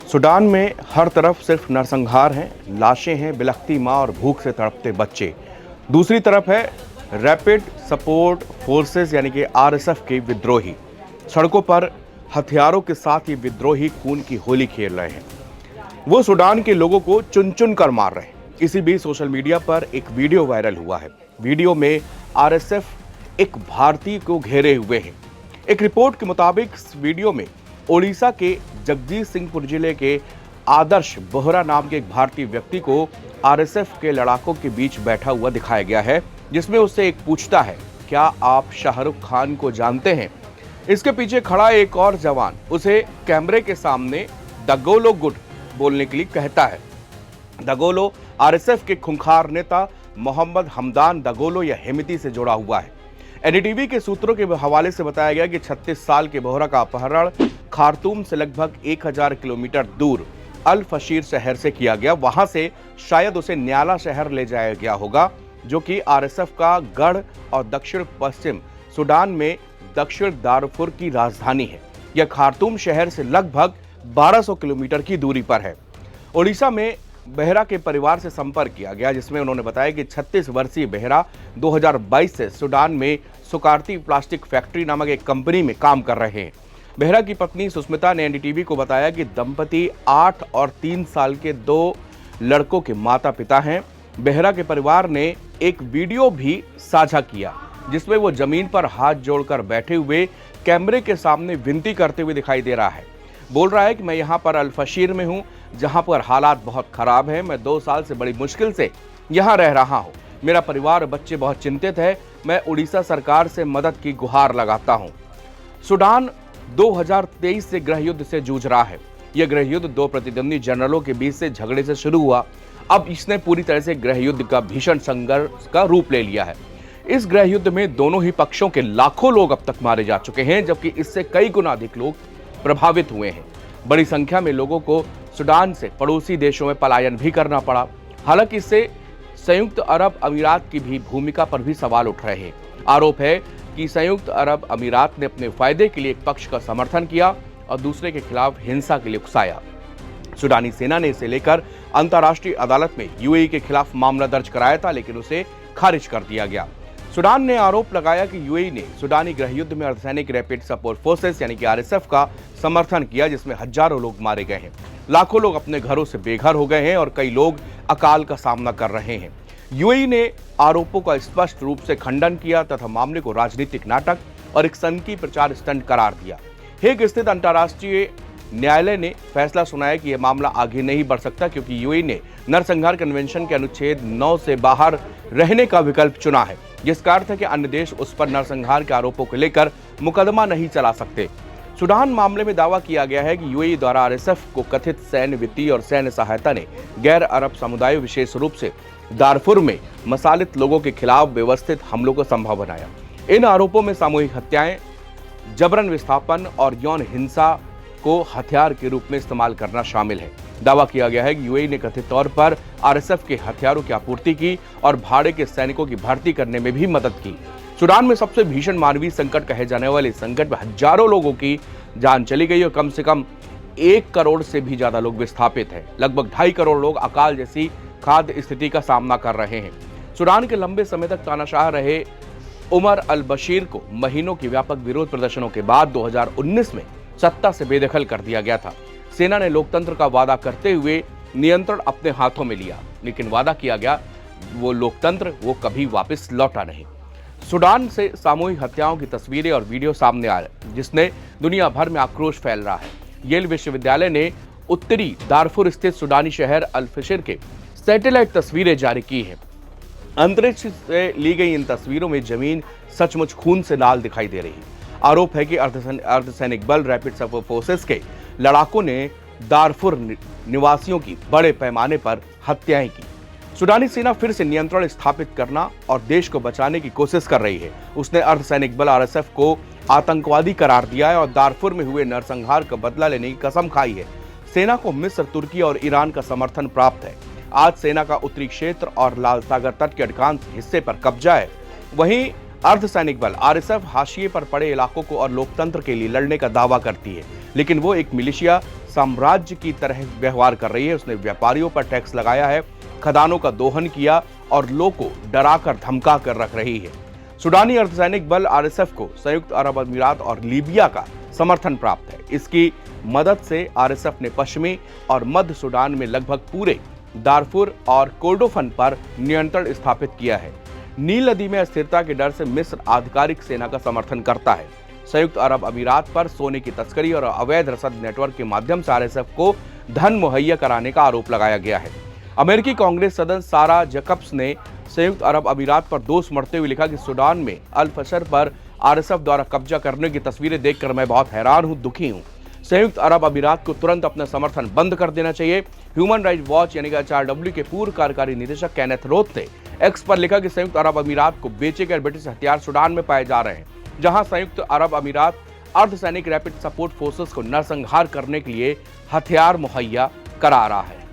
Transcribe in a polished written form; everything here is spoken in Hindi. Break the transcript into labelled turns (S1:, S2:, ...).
S1: सूडान में हर तरफ सिर्फ नरसंहार हैं, लाशें हैं, बिलखती मां और भूख से तड़पते बच्चे। दूसरी तरफ है रैपिड सपोर्ट फोर्सेस यानी कि आरएसएफ के विद्रोही। सड़कों पर हथियारों के साथ ये विद्रोही खून की होली खेल रहे हैं। वो सूडान के लोगों को चुन चुन कर मार रहे हैं। इसी बीच सोशल मीडिया पर एक वीडियो वायरल हुआ है। वीडियो में आरएसएफ एक भारतीय को घेरे हुए हैं। एक रिपोर्ट के मुताबिक इस वीडियो में ओडिशा के जगजीत सिंहपुर जिले के आदर्श बोहरा नाम के एक भारतीय व्यक्ति को आरएसएफ के लड़ाकों के बीच बैठा हुआ दिखाया गया है, जिसमें उससे एक पूछता है, क्या आप शाहरुख खान को जानते हैं? इसके पीछे खड़ा एक और जवान उसे कैमरे के सामने दगोलो गुट बोलने के लिए कहता है। दगोलो आरएसएफ के खूंखार नेता मोहम्मद हमदान दगोलो या हेमिती से जुड़ा हुआ है। एनडीटीवी के सूत्रों के हवाले से बताया गया कि 36 साल के बोहरा का अपहरण खार्तूम से लगभग 1000 किलोमीटर दूर अल फशीर शहर से किया गया। वहां से शायद उसे न्याला शहर ले जाया गया होगा, जो कि आरएसएफ का गढ़ और दक्षिण पश्चिम सूडान में दक्षिण दारफुर की राजधानी है। यह खार्तूम शहर से लगभग 1200 किलोमीटर की दूरी पर है। ओडिशा में बेहरा के परिवार से संपर्क किया गया, जिसमें उन्होंने बताया कि 36 वर्षीय बेहरा 2022 से सूडान में सुकारती प्लास्टिक फैक्ट्री नामक एक कंपनी में काम कर रहे हैं। बेहरा की पत्नी सुष्मिता ने एनडीटीवी को बताया कि दंपति 8 और 3 साल के 2 लड़कों के माता पिता हैं। बेहरा के परिवार ने एक वीडियो भी साझा किया, जिसमें वो जमीन पर हाथ जोड़कर बैठे हुए कैमरे के सामने विनती करते हुए दिखाई दे रहा है। बोल रहा है कि मैं यहाँ पर अल फशीर में हूँ, जहाँ पर हालात बहुत खराब हैं। मैं 2 साल से बड़ी मुश्किल से यहाँ रह रहा हूँ। मेरा परिवार और बच्चे बहुत चिंतित है। मैं उड़ीसा सरकार से मदद की गुहार लगाता हूँ। सूडान 2023 से गृह युद्ध से जूझ रहा है। यह गृह युद्ध 2 प्रतिद्वंदी जनरलों के बीच से झगड़े से शुरू हुआ। अब इसने पूरी तरह से गृह युद्ध का भीषण संघर्ष का रूप ले लिया है। इस गृह युद्ध में दोनों ही पक्षों के लाखों लोग अब तक मारे जा चुके हैं, जबकि इससे कई गुना अधिक लोग प्रभावित हुए हैं। बड़ी संख्या में लोगों को सूडान से पड़ोसी देशों में पलायन भी करना पड़ा। हालांकि इससे संयुक्त अरब अमीरात की भी भूमिका पर भी सवाल उठ रहे हैं। आरोप है कि संयुक्त अरब अमीरात ने अपने फायदे के लिए एक पक्ष का समर्थन किया और दूसरे के खिलाफ हिंसा के लिए उकसाया। सूडानी सेना ने इसे लेकर अंतर्राष्ट्रीय अदालत में यूएई के खिलाफ मामला दर्ज कराया था, लेकिन उसे खारिज कर दिया गया। सूडान ने आरोप लगाया कि यूएई ने सूडानी गृह युद्ध में अर्धसैनिक रैपिड सपोर्ट फोर्सेस यानी कि आरएसएफ का समर्थन किया, जिसमें हजारों लोग मारे गए हैं। लाखों लोग अपने घरों से बेघर हो गए हैं और कई लोग अकाल का सामना कर रहे हैं। यूएई ने आरोपों का स्पष्ट रूप से खंडन किया तथा मामले को राजनीतिक नाटक और एक सनकी प्रचार स्टंट करार दिया। हेग स्थित अंतर्राष्ट्रीय न्यायालय ने फैसला सुनाया कि यह मामला आगे नहीं बढ़ सकता, क्योंकि यूएई ने नरसंहार कन्वेंशन के अनुच्छेद 9 से बाहर रहने का विकल्प चुना है, जिसका अर्थ है कि अन्य देश उस पर नरसंहार के आरोपों को लेकर मुकदमा नहीं चला सकते। सूडान मामले में दावा किया गया है कि यूएई द्वारा आरएसएफ को कथित सैन्य, वित्तीय और सैन्य सहायता ने गैर अरब समुदायों, विशेष रूप से दारफुर में मसालित लोगों के खिलाफ व्यवस्थित हमलों को संभव बनाया। इन आरोपों में सामूहिक हत्याएं, जबरन विस्थापन और यौन हिंसा को हथियार के रूप में इस्तेमाल करना शामिल है। दावा किया गया है कि यूएई ने कथित तौर पर आरएसएफ के हथियारों की आपूर्ति की और भाड़े के सैनिकों की भर्ती करने में भी मदद की। सूडान में सबसे भीषण मानवीय संकट कहे जाने वाले इस संकट में हजारों लोगों की जान चली गई और कम से कम 1 करोड़ से भी ज्यादा लोग विस्थापित हैं। लगभग 2.5 करोड़ लोग अकाल जैसी खाद्य स्थिति का सामना कर रहे हैं। सूडान के लंबे समय तक तानाशाह रहे उमर अल बशीर को महीनों की व्यापक विरोध प्रदर्शनों के बाद 2019 में सत्ता से बेदखल कर दिया गया था। सेना ने लोकतंत्र का वादा करते हुए नियंत्रण अपने हाथों में लिया, लेकिन वादा किया गया वो लोकतंत्र वो कभी वापस लौटा नहीं। सूडान से सामूहिक हत्याओं की तस्वीरें और वीडियो सामने आ रहे, जिसने दुनिया भर में आक्रोश फैल रहा है। येल विश्वविद्यालय ने उत्तरी दारफुर स्थित सूडानी शहर अल फशीर के सैटेलाइट तस्वीरें जारी की हैं। अंतरिक्ष से ली गई इन तस्वीरों में जमीन सचमुच खून से लाल दिखाई दे रही है। आरोप है कि अर्धसैनिक बल रैपिड सपोर्ट फोर्सेस के लड़ाकों ने दारफुर निवासियों की बड़े पैमाने पर हत्याएं की। सूडानी सेना फिर से नियंत्रण स्थापित करना और देश को बचाने की कोशिश कर रही है। उसने अर्धसैनिक बल आरएसएफ को आतंकवादी करार दिया है और दारफुर में हुए नरसंहार का बदला लेने की कसम खाई है। सेना को मिस्र, तुर्की और ईरान का समर्थन प्राप्त है। आज सेना का उत्तरी क्षेत्र और लाल सागर तट के अधिकांश हिस्से पर कब्जा है। वहीं अर्धसैनिक बल आरएसएफ हाशिए पर पड़े इलाकों को और लोकतंत्र के लिए लड़ने का दावा करती है, लेकिन वो एक मिलिशिया साम्राज्य की तरह व्यवहार कर रही है। उसने व्यापारियों पर टैक्स लगाया है, खदानों का दोहन किया और लोगों को डराकर धमका कर रख रही है। सूडानी अर्धसैनिक बल आरएसएफ को संयुक्त अरब अमीरात और लीबिया का समर्थन प्राप्त है। इसकी मदद से आरएसएफ ने पश्चिमी और मध्य सूडान में लगभग पूरे दारफुर और कोर्डोफन पर नियंत्रण स्थापित किया है। नील नदी में अस्थिरता के डर से मिस्र आधिकारिक सेना का समर्थन करता है। संयुक्त अरब अमीरात पर सोने की तस्करी और अवैध रसद नेटवर्क के माध्यम से आरएसएफ को धन मुहैया कराने का आरोप लगाया गया है। अमेरिकी कांग्रेस सदस्य सारा जैकब्स ने संयुक्त अरब अमीरात पर दोष मढ़ते हुए लिखा कि सूडान में अल फशर पर आरएसएफ द्वारा कब्जा करने की तस्वीरें देखकर मैं बहुत हैरान हूं, दुखी हूं। संयुक्त अरब अमीरात को तुरंत अपना समर्थन बंद कर देना चाहिए। ह्यूमन राइट्स वॉच यानी कि HRW के पूर्व कार्यकारी निदेशक केनेथ रोथ ने एक्स पर लिखा कि संयुक्त अरब अमीरात को बेचे गए ब्रिटिश हथियार सूडान में पाए जा रहे हैं, जहां संयुक्त अरब अमीरात अर्धसैनिक रैपिड सपोर्ट फोर्सेस को नरसंहार करने के लिए हथियार मुहैया करा रहा है।